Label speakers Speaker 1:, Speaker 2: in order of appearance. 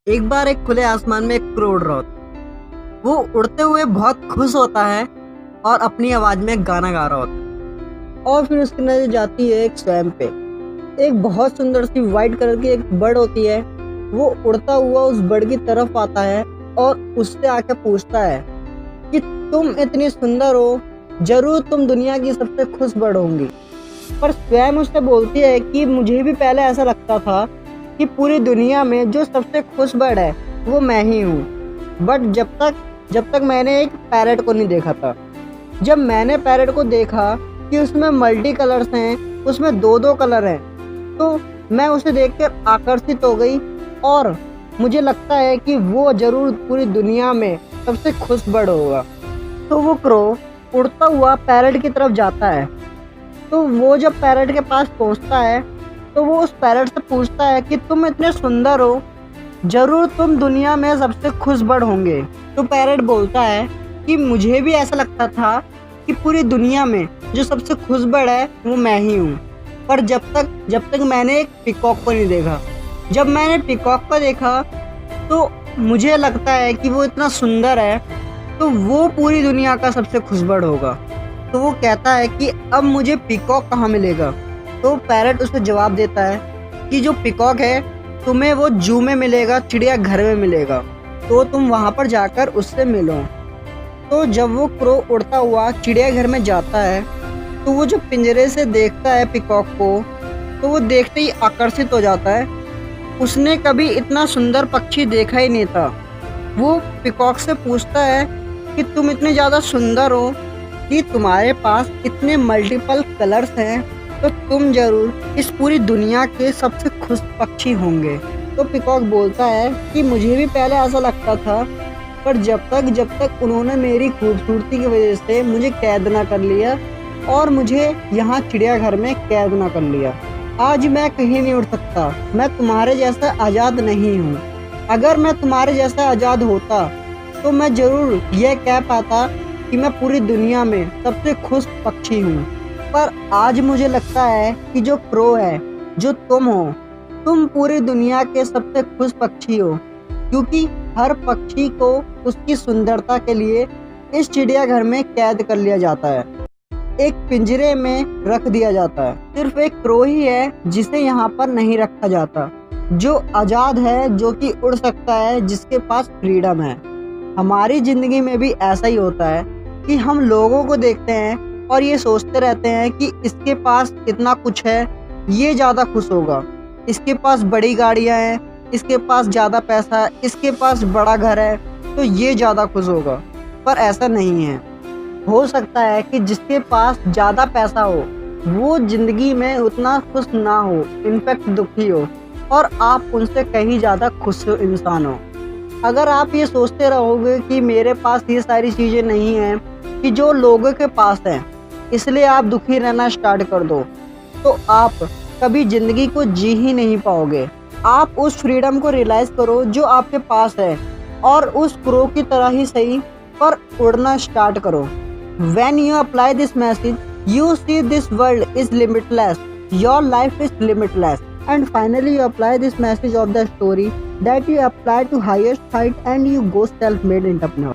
Speaker 1: एक बार एक खुले आसमान में एक क्रो उड़ रहा होता है। वो उड़ते हुए बहुत खुश होता है और अपनी आवाज में एक गाना गा रहा होता है। और फिर उसकी नजर जाती है एक स्वयं पे। एक बहुत सुंदर सी वाइट कलर की एक बर्ड होती है। वो उड़ता हुआ उस बर्ड की तरफ आता है और उससे आके पूछता है कि तुम इतनी सुंदर हो, जरूर तुम दुनिया की सबसे खुश बर्ड होंगी। पर स्वयं उससे बोलती है कि मुझे भी पहले ऐसा लगता था कि पूरी दुनिया में जो सबसे खुश बर्ड है वो मैं ही हूँ। बट जब तक मैंने एक पैरट को नहीं देखा था। जब मैंने पैरट को देखा कि उसमें मल्टी कलर्स हैं, उसमें दो दो कलर हैं, तो मैं उसे देखकर आकर्षित हो गई और मुझे लगता है कि वो जरूर पूरी दुनिया में सबसे खुश बर्ड होगा। तो वो क्रो उड़ता हुआ पैरट की तरफ जाता है। तो वो जब पैरट के पास पहुंचता है तो वो उस पैरट से पूछता है कि तुम इतने सुंदर हो, जरूर तुम दुनिया में सबसे खुश बर्ड होंगे। तो पैरट बोलता है कि मुझे भी ऐसा लगता था कि पूरी दुनिया में जो सबसे खुश बर्ड है वो मैं ही हूँ। पर जब तक मैंने एक पीकॉक को नहीं देखा। जब मैंने पीकॉक को देखा तो मुझे लगता है कि वो इतना सुंदर है, तो वो पूरी दुनिया का सबसे खुश बर्ड होगा। तो वो कहता है कि अब मुझे पीकॉक कहाँ मिलेगा। तो पैरट उसे जवाब देता है कि जो पीकॉक है तुम्हें वो जू में मिलेगा, चिड़िया घर में मिलेगा, तो तुम वहाँ पर जाकर उससे मिलो। तो जब वो क्रो उड़ता हुआ चिड़ियाघर में जाता है तो वो जो पिंजरे से देखता है पीकॉक को, तो वो देखते ही आकर्षित हो जाता है। उसने कभी इतना सुंदर पक्षी देखा ही नहीं था। वो पीकॉक से पूछता है कि तुम इतने ज़्यादा सुंदर हो कि तुम्हारे पास इतने मल्टीपल कलर्स हैं, तो तुम जरूर इस पूरी दुनिया के सबसे खुश पक्षी होंगे। तो पीकॉक बोलता है कि मुझे भी पहले ऐसा लगता था, पर जब तक उन्होंने मेरी खूबसूरती की वजह से मुझे कैद ना कर लिया और मुझे यहाँ चिड़ियाघर में कैद ना कर लिया, आज मैं कहीं नहीं उड़ सकता। मैं तुम्हारे जैसा आज़ाद नहीं हूँ। अगर मैं तुम्हारे जैसा आज़ाद होता तो मैं ज़रूर यह कह पाता कि मैं पूरी दुनिया में सबसे खुश पक्षी हूँ। पर आज मुझे लगता है कि जो क्रो है, जो तुम हो, तुम पूरी दुनिया के सबसे खुश पक्षी हो, क्योंकि हर पक्षी को उसकी सुंदरता के लिए इस चिड़ियाघर में कैद कर लिया जाता है, एक पिंजरे में रख दिया जाता है। सिर्फ एक क्रो ही है जिसे यहाँ पर नहीं रखा जाता, जो आज़ाद है, जो कि उड़ सकता है, जिसके पास फ्रीडम है। हमारी ज़िंदगी में भी ऐसा ही होता है कि हम लोगों को देखते हैं और ये सोचते रहते हैं कि इसके पास इतना कुछ है, ये ज़्यादा खुश होगा, इसके पास बड़ी गाड़ियाँ हैं, इसके पास ज़्यादा पैसा है, इसके पास बड़ा घर है, तो ये ज़्यादा खुश होगा। पर ऐसा नहीं है। हो सकता है कि जिसके पास ज़्यादा पैसा हो वो ज़िंदगी में उतना खुश ना हो, इनफैक्ट दुखी हो, और आप उनसे कहीं ज़्यादा खुश इंसान हो। अगर आप ये सोचते रहोगे कि मेरे पास ये सारी चीज़ें नहीं हैं कि जो लोगों के पास हैं, इसलिए आप दुखी रहना स्टार्ट कर दो, तो आप कभी ज़िंदगी को जी ही नहीं पाओगे। आप उस फ्रीडम को रियलाइज़ करो जो आपके पास है और उस क्रो की तरह ही सही, पर उड़ना स्टार्ट करो। When you apply this message, you see this world is limitless, your life is limitless. And finally you apply this message of the story that you apply to highest height and you go self-made entrepreneur.